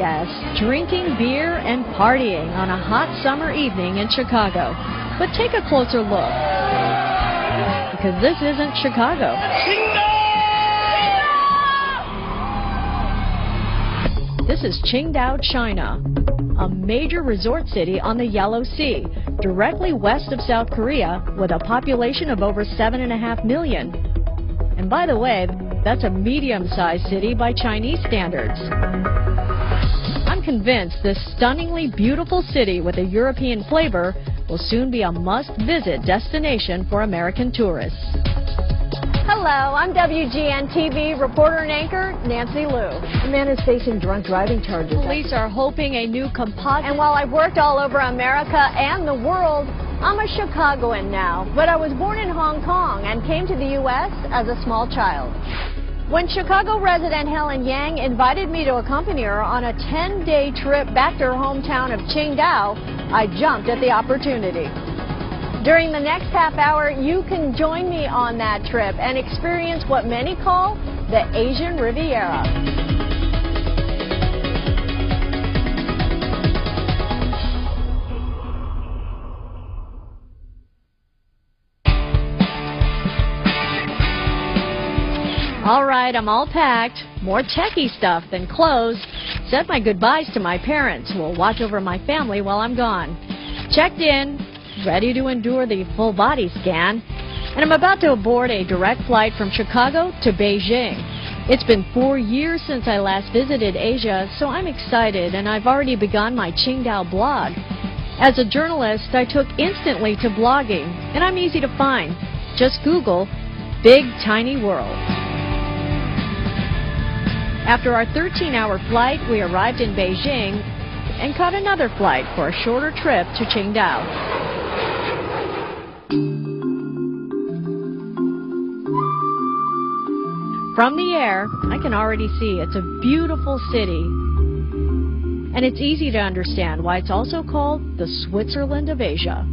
yes, drinking beer and partying on a hot summer evening in Chicago. But take a closer look, because this isn't Chicago. This is Qingdao, China, a major resort city on the Yellow Sea, directly west of South Korea, with a population of over 7.5 million. And by the way, that's a medium-sized city by Chinese standards. I'm convinced this stunningly beautiful city with a European flavor will soon be a must-visit destination for American tourists. Hello, I'm WGN-TV reporter and anchor Nancy Liu. The man is facing drunk driving charges. Police are hoping a new composite. And while I've worked all over America and the world, I'm a Chicagoan now. But I was born in Hong Kong and came to the U.S. as a small child. When Chicago resident Helen Yang invited me to accompany her on a 10-day trip back to her hometown of Qingdao, I jumped at the opportunity. During the next half hour, you can join me on that trip and experience what many call the Asian Riviera. All right, I'm all packed. More techie stuff than clothes. Said my goodbyes to my parents, who will watch over my family while I'm gone. Checked in, ready to endure the full body scan, and I'm about to board a direct flight from Chicago to Beijing. It's been 4 years since I last visited Asia, so I'm excited, and I've already begun my Qingdao blog. As a journalist, I took instantly to blogging, and I'm easy to find. Just Google Big Tiny World. After our 13-hour flight, we arrived in Beijing and caught another flight for a shorter trip to Qingdao. From the air, I can already see it's a beautiful city. And it's easy to understand why it's also called the Switzerland of Asia.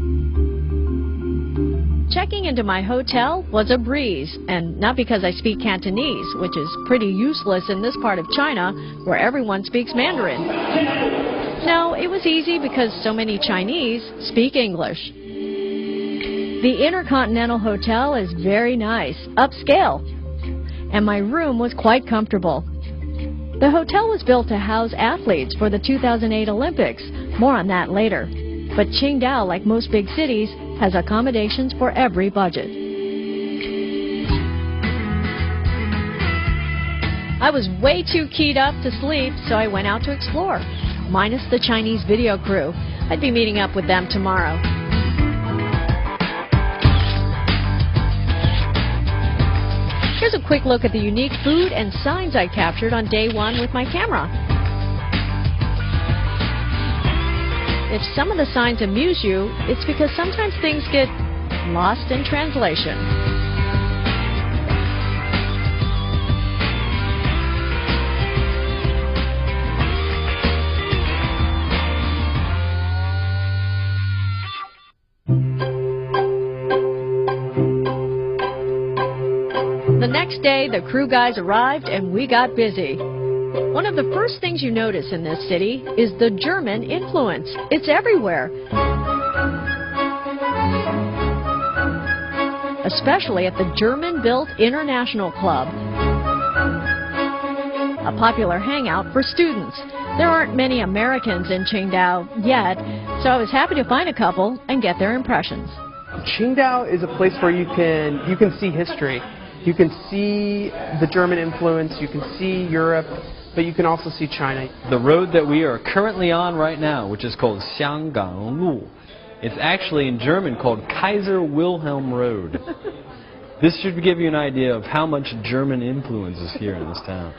Checking into my hotel was a breeze, and not because I speak Cantonese, which is pretty useless in this part of China where everyone speaks Mandarin. No, it was easy because so many Chinese speak English. The Intercontinental Hotel is very nice, upscale, and my room was quite comfortable. The hotel was built to house athletes for the 2008 Olympics. More on that later. But Qingdao, like most big cities, has accommodations for every budget. I was way too keyed up to sleep, so I went out to explore, minus the Chinese video crew. I'd be meeting up with them tomorrow. Here's a quick look at the unique food and signs I captured on day one with my camera. If some of the signs amuse you, it's because sometimes things get lost in translation. The next day, the crew guys arrived and we got busy. One of the first things you notice in this city is the German influence. It's everywhere. Especially at the German-built International Club, a popular hangout for students. There aren't many Americans in Qingdao yet, so I was happy to find a couple and get their impressions. Qingdao is a place where you can see history. You can see the German influence, you can see Europe, but you can also see China. The road that we are currently on right now, which is called Xianggang, it's actually in German called Kaiser Wilhelm Road. This should give you an idea of how much German influence is here in this town.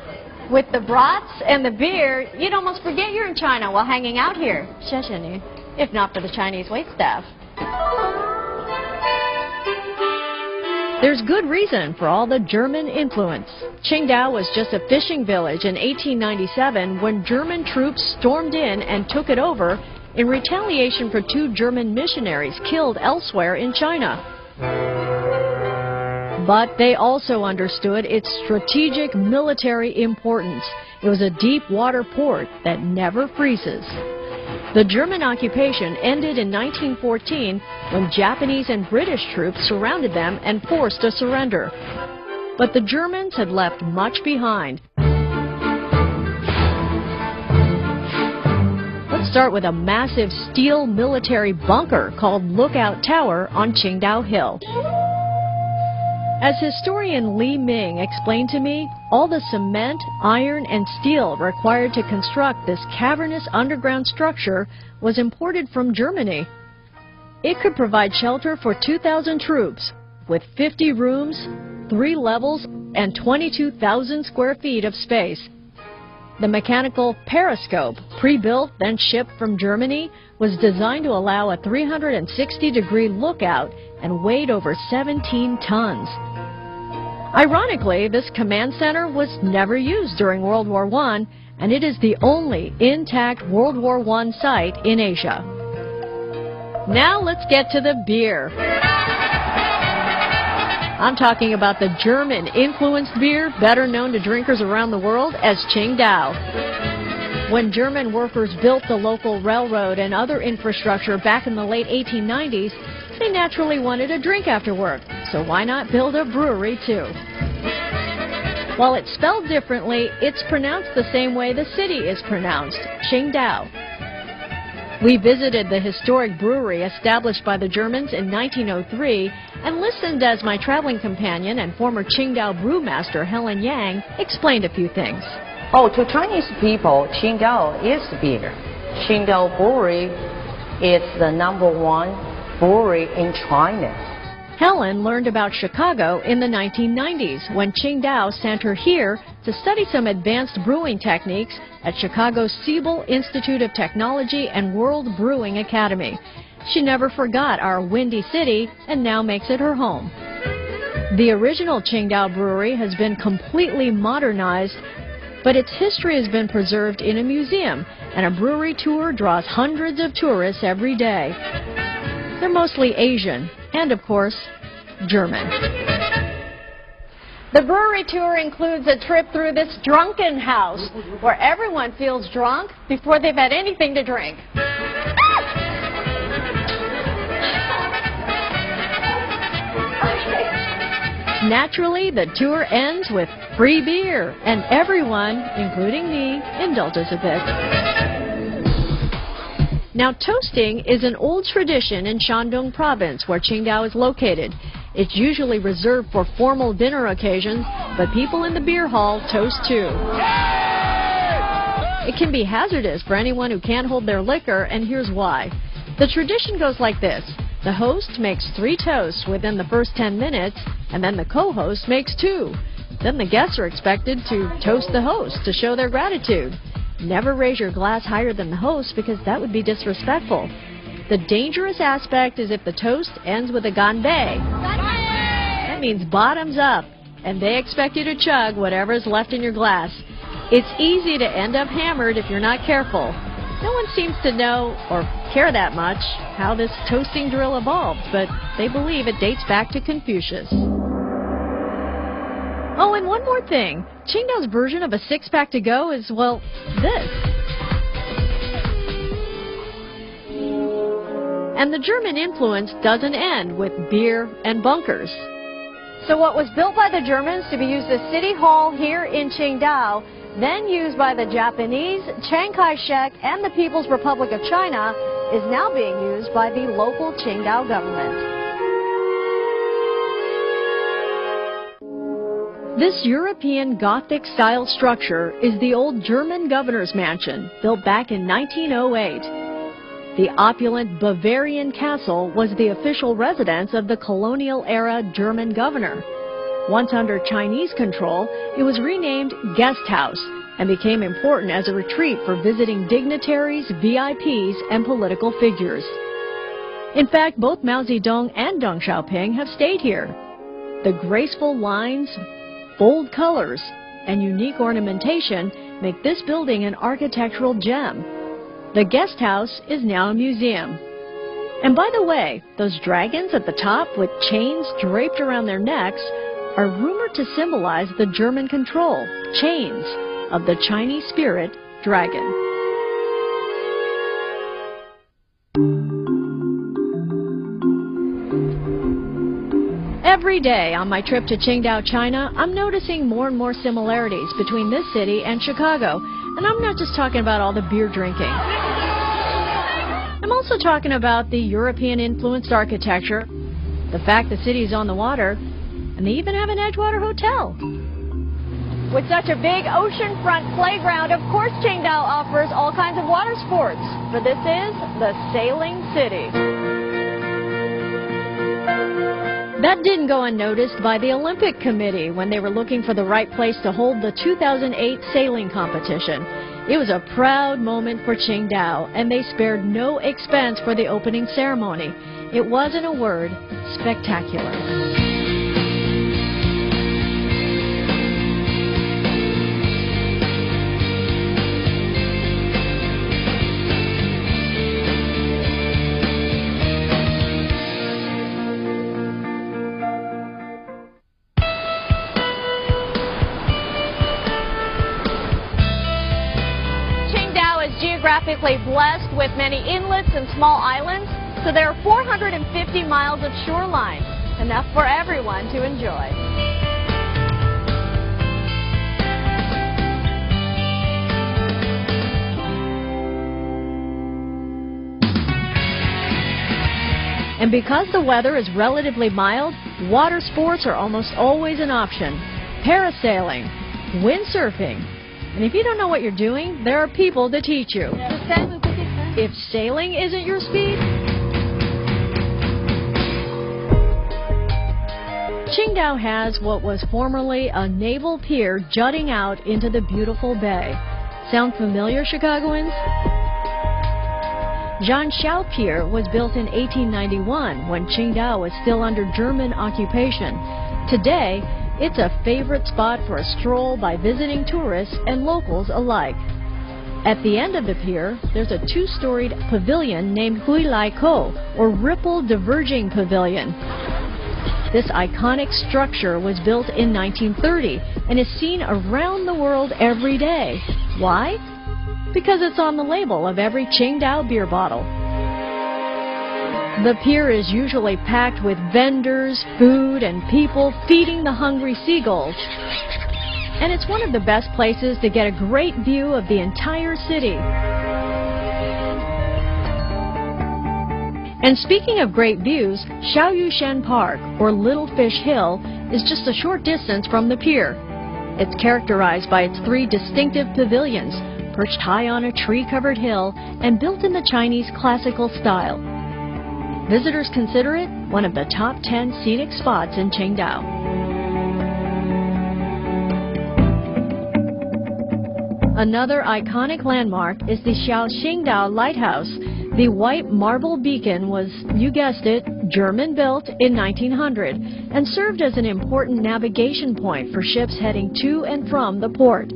With the brats and the beer, you'd almost forget you're in China while hanging out here. 谢谢你, if not for the Chinese waitstaff. There's good reason for all the German influence. Qingdao was just a fishing village in 1897 when German troops stormed in and took it over in retaliation for 2 German missionaries killed elsewhere in China. But they also understood its strategic military importance. It was a deep water port that never freezes. The German occupation ended in 1914 when Japanese and British troops surrounded them and forced a surrender. But the Germans had left much behind. Let's start with a massive steel military bunker called Lookout Tower on Qingdao Hill. As historian Li Ming explained to me, all the cement, iron, and steel required to construct this cavernous underground structure was imported from Germany. It could provide shelter for 2,000 troops, with 50 rooms, 3 levels, and 22,000 square feet of space. The mechanical periscope, pre-built then shipped from Germany, was designed to allow a 360-degree lookout and weighed over 17 tons. Ironically, this command center was never used during World War I, and it is the only intact World War I site in Asia. Now let's get to the beer. I'm talking about the German-influenced beer, better known to drinkers around the world as Qingdao. When German workers built the local railroad and other infrastructure back in the late 1890s, they naturally wanted a drink after work, so why not build a brewery too? While it's spelled differently, it's pronounced the same way the city is pronounced, Qingdao. We visited the historic brewery established by the Germans in 1903 and listened as my traveling companion and former Qingdao brewmaster Helen Yang explained a few things. Oh, to Chinese people, Qingdao is beer. Qingdao Brewery is the #1 brewery in China. Helen learned about Chicago in the 1990s when Qingdao sent her here to study some advanced brewing techniques at Chicago's Siebel Institute of Technology and World Brewing Academy. She never forgot our windy city and now makes it her home. The original Qingdao brewery has been completely modernized, but its history has been preserved in a museum, and a brewery tour draws hundreds of tourists every day. They're mostly Asian and, of course, German. The brewery tour includes a trip through this drunken house where everyone feels drunk before they've had anything to drink. Naturally, the tour ends with free beer, and everyone, including me, indulges a bit. Now, toasting is an old tradition in Shandong province, where Qingdao is located. It's usually reserved for formal dinner occasions, but people in the beer hall toast too. It can be hazardous for anyone who can't hold their liquor, and here's why. The tradition goes like this. The host makes 3 toasts within the first 10 minutes, and then the co-host makes 2. Then the guests are expected to toast the host to show their gratitude. Never raise your glass higher than the host because that would be disrespectful. The dangerous aspect is if the toast ends with a ganbei. That means bottoms up, and they expect you to chug whatever is left in your glass. It's easy to end up hammered if you're not careful. No one seems to know or care that much how this toasting drill evolved, but they believe it dates back to Confucius. Oh, and one more thing. Qingdao's version of a six-pack to go is, well, this. And the German influence doesn't end with beer and bunkers. So what was built by the Germans to be used as City Hall here in Qingdao, then used by the Japanese, Chiang Kai-shek, and the People's Republic of China, is now being used by the local Qingdao government. This European Gothic-style structure is the old German governor's mansion, built back in 1908. The opulent Bavarian castle was the official residence of the colonial-era German governor. Once under Chinese control, it was renamed Guest House and became important as a retreat for visiting dignitaries, VIPs, and political figures. In fact, both Mao Zedong and Deng Xiaoping have stayed here. The graceful lines, bold colors, and unique ornamentation make this building an architectural gem. The guest house is now a museum. And by the way, those dragons at the top with chains draped around their necks are rumored to symbolize the German control, chains, of the Chinese spirit, dragon. Every day on my trip to Qingdao, China, I'm noticing more and more similarities between this city and Chicago. And I'm not just talking about all the beer drinking. I'm also talking about the European-influenced architecture, the fact the city is on the water, and they even have an Edgewater hotel. With such a big oceanfront playground, of course Qingdao offers all kinds of water sports. But this is the sailing city. That didn't go unnoticed by the Olympic Committee when they were looking for the right place to hold the 2008 sailing competition. It was a proud moment for Qingdao, and they spared no expense for the opening ceremony. It was, in a word, spectacular. Geographically blessed with many inlets and small islands, so there are 450 miles of shoreline, enough for everyone to enjoy. And because the weather is relatively mild, water sports are almost always an option. Parasailing, windsurfing, and if you don't know what you're doing, there are people to teach you. If sailing isn't your speed, Qingdao has what was formerly a naval pier jutting out into the beautiful bay. Sound familiar, Chicagoans? Zhanxiao Pier was built in 1891 when Qingdao was still under German occupation. Today, it's a favorite spot for a stroll by visiting tourists and locals alike. At the end of the pier, there's a two-storied pavilion named Hui Lai Ko, or Ripple Diverging Pavilion. This iconic structure was built in 1930 and is seen around the world every day. Why? Because it's on the label of every Qingdao beer bottle. The pier is usually packed with vendors, food, and people feeding the hungry seagulls. And it's one of the best places to get a great view of the entire city. And speaking of great views, Xiaoyushan Park, or Little Fish Hill, is just a short distance from the pier. It's characterized by its three distinctive pavilions, perched high on a tree-covered hill and built in the Chinese classical style. Visitors consider it one of the top 10 scenic spots in Qingdao. Another iconic landmark is the Qingdao Lighthouse. The white marble beacon was, you guessed it, German-built in 1900 and served as an important navigation point for ships heading to and from the port.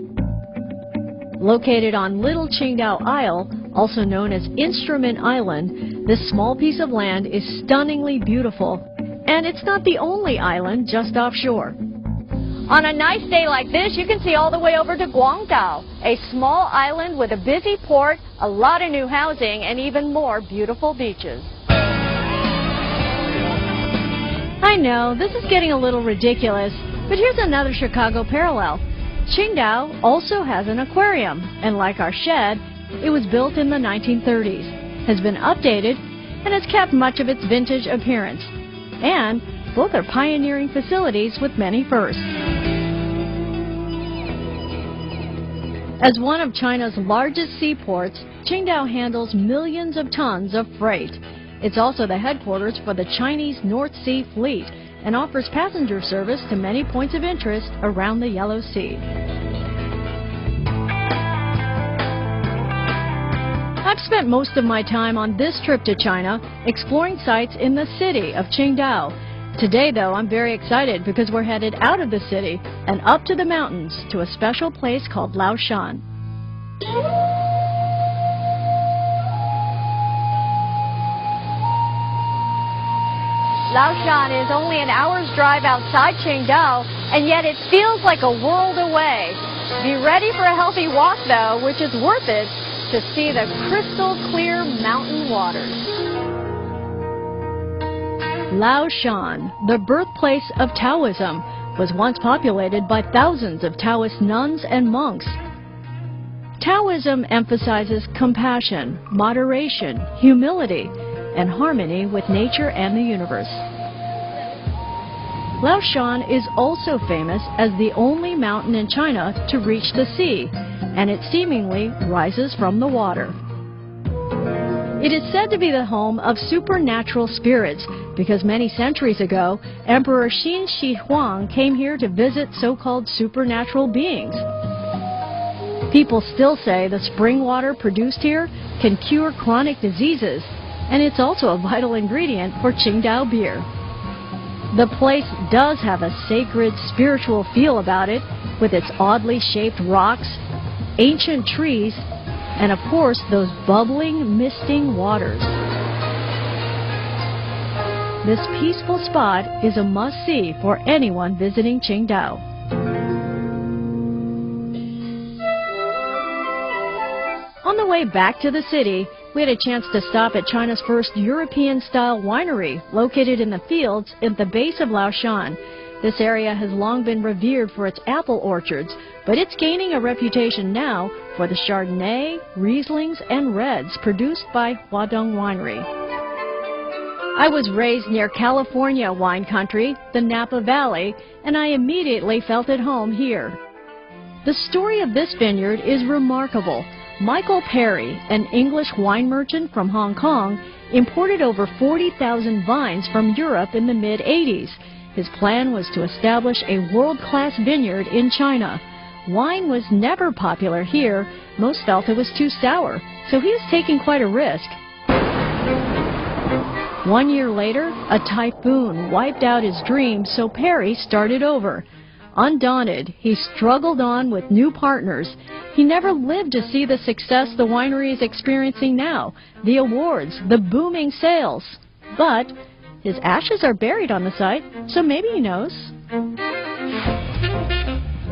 Located on Little Qingdao Isle, also known as Instrument Island, this small piece of land is stunningly beautiful. And it's not the only island just offshore. On a nice day like this, you can see all the way over to Qingdao, a small island with a busy port, a lot of new housing, and even more beautiful beaches. I know, this is getting a little ridiculous, but here's another Chicago parallel. Qingdao also has an aquarium, and like our shed, it was built in the 1930s, has been updated, and has kept much of its vintage appearance. And both are pioneering facilities with many firsts. As one of China's largest seaports, Qingdao handles millions of tons of freight. It's also the headquarters for the Chinese North Sea Fleet and offers passenger service to many points of interest around the Yellow Sea. I've spent most of my time on this trip to China exploring sites in the city of Qingdao. Today, though, I'm very excited because we're headed out of the city and up to the mountains to a special place called Laoshan. Laoshan is only an hour's drive outside Qingdao, and yet it feels like a world away. Be ready for a healthy walk, though, which is worth it to see the crystal clear mountain waters. Laoshan, the birthplace of Taoism, was once populated by thousands of Taoist nuns and monks. Taoism emphasizes compassion, moderation, humility, and harmony with nature and the universe. Laoshan is also famous as the only mountain in China to reach the sea, and it seemingly rises from the water. It is said to be the home of supernatural spirits because many centuries ago, Emperor Qin Shi Huang came here to visit so-called supernatural beings. People still say the spring water produced here can cure chronic diseases, and it's also a vital ingredient for Qingdao beer. The place does have a sacred spiritual feel about it, with its oddly shaped rocks, ancient trees, and of course those bubbling, misting waters. This peaceful spot is a must-see for anyone visiting Qingdao. On the way back to the city, we had a chance to stop at China's first European-style winery, located in the fields at the base of Laoshan. This area has long been revered for its apple orchards, but it's gaining a reputation now for the Chardonnay, Rieslings, and Reds produced by Huadong Winery. I was raised near California wine country, the Napa Valley, and I immediately felt at home here. The story of this vineyard is remarkable. Michael Perry, an English wine merchant from Hong Kong, imported over 40,000 vines from Europe in the mid-80s. His plan was to establish a world-class vineyard in China. Wine was never popular here. Most felt it was too sour, so he was taking quite a risk. 1 year later, a typhoon wiped out his dreams, so Perry started over. Undaunted, he struggled on with new partners. He never lived to see the success the winery is experiencing now, the awards, the booming sales. But his ashes are buried on the site, so maybe he knows.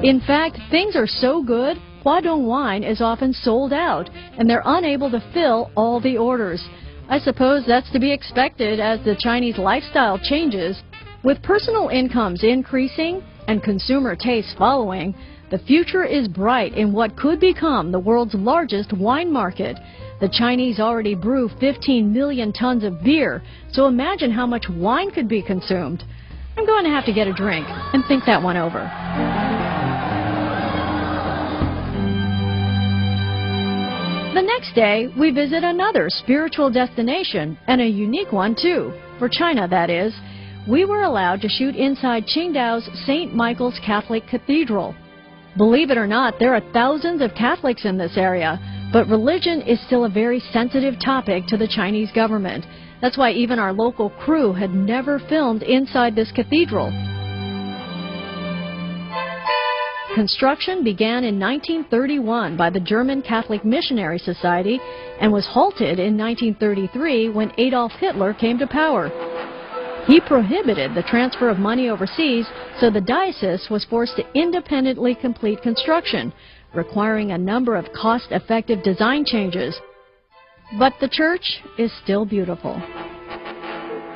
In fact, things are so good, Huadong wine is often sold out, and they're unable to fill all the orders. I suppose that's to be expected as the Chinese lifestyle changes. With personal incomes increasing and consumer tastes following, the future is bright in what could become the world's largest wine market. The Chinese already brew 15 million tons of beer, so imagine how much wine could be consumed. I'm going to have to get a drink and think that one over. The next day, we visit another spiritual destination, and a unique one too, for China that is. We were allowed to shoot inside Qingdao's St. Michael's Catholic Cathedral. Believe it or not, there are thousands of Catholics in this area, but religion is still a very sensitive topic to the Chinese government. That's why even our local crew had never filmed inside this cathedral. Construction began in 1931 by the German Catholic Missionary Society and was halted in 1933 when Adolf Hitler came to power. He prohibited the transfer of money overseas, so the diocese was forced to independently complete construction, requiring a number of cost-effective design changes. But the church is still beautiful.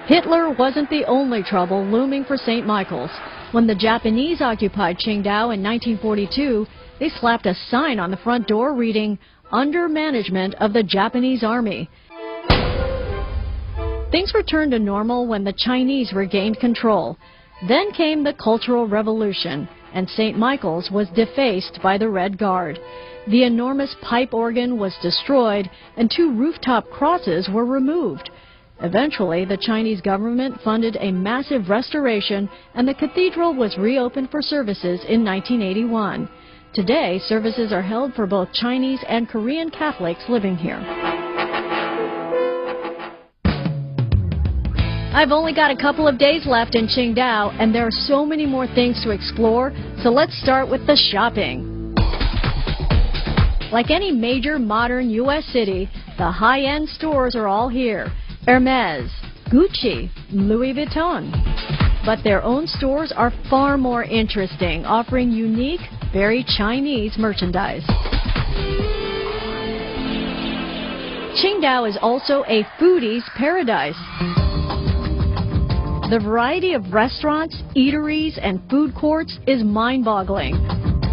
Hitler wasn't the only trouble looming for St. Michael's. When the Japanese occupied Qingdao in 1942, they slapped a sign on the front door reading, "Under management of the Japanese Army." Things returned to normal when the Chinese regained control. Then came the Cultural Revolution, and St. Michael's was defaced by the Red Guard. The enormous pipe organ was destroyed, and 2 rooftop crosses were removed. Eventually, the Chinese government funded a massive restoration, and the cathedral was reopened for services in 1981. Today, services are held for both Chinese and Korean Catholics living here. I've only got a couple of days left in Qingdao, and there are so many more things to explore, so let's start with the shopping. Like any major modern U.S. city, the high-end stores are all here. Hermes, Gucci, Louis Vuitton. But their own stores are far more interesting, offering unique, very Chinese merchandise. Qingdao is also a foodie's paradise. The variety of restaurants, eateries, and food courts is mind-boggling.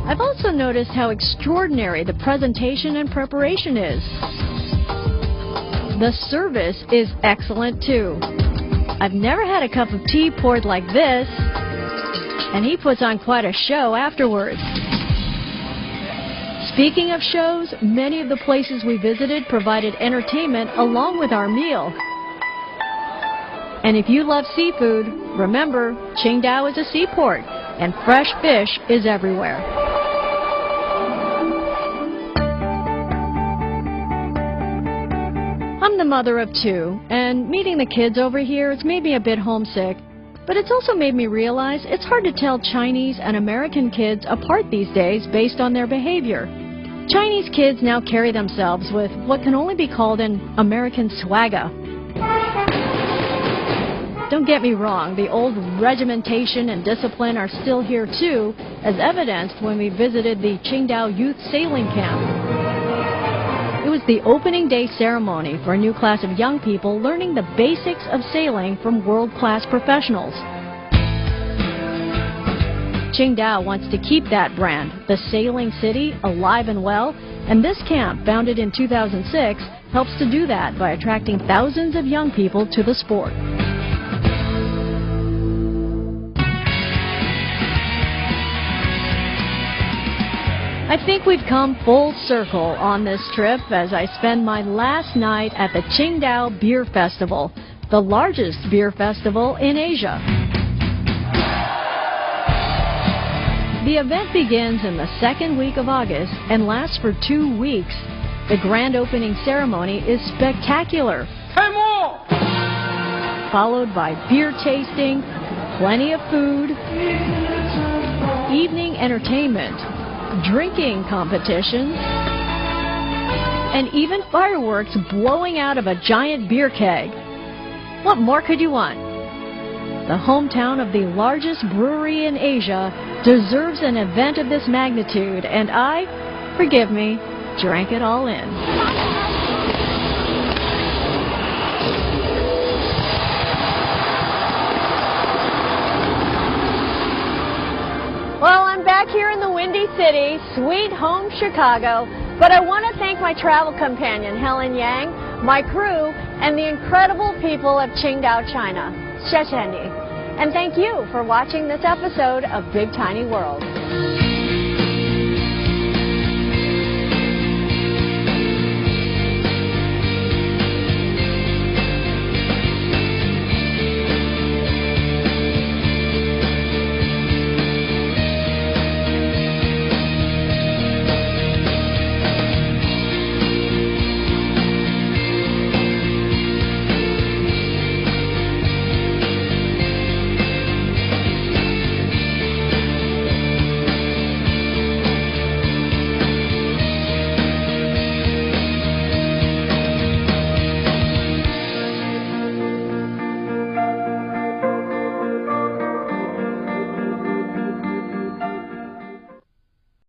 I've also noticed how extraordinary the presentation and preparation is. The service is excellent too. I've never had a cup of tea poured like this, and he puts on quite a show afterwards. Speaking of shows, many of the places we visited provided entertainment along with our meal. And if you love seafood, remember, Qingdao is a seaport, and fresh fish is everywhere. I'm the mother of two, and meeting the kids over here has made me a bit homesick. But it's also made me realize it's hard to tell Chinese and American kids apart these days based on their behavior. Chinese kids now carry themselves with what can only be called an American swagger. Don't get me wrong, the old regimentation and discipline are still here too, as evidenced when we visited the Qingdao Youth Sailing Camp. It was the opening day ceremony for a new class of young people learning the basics of sailing from world-class professionals. Qingdao wants to keep that brand, the sailing city, alive and well, and this camp, founded in 2006, helps to do that by attracting thousands of young people to the sport. I think we've come full circle on this trip as I spend my last night at the Qingdao Beer Festival, the largest beer festival in Asia. The event begins in the second week of August and lasts for 2 weeks. The grand opening ceremony is spectacular, followed by beer tasting, plenty of food, evening entertainment, drinking competitions, and even fireworks blowing out of a giant beer keg. What more could you want? The hometown of the largest brewery in Asia deserves an event of this magnitude, and I, forgive me, drank it all in. Well, I'm back here in the Windy City, sweet home Chicago, but I want to thank my travel companion, Helen Yang, my crew, and the incredible people of Qingdao, China. 谢谢你. And thank you for watching this episode of Big Tiny World.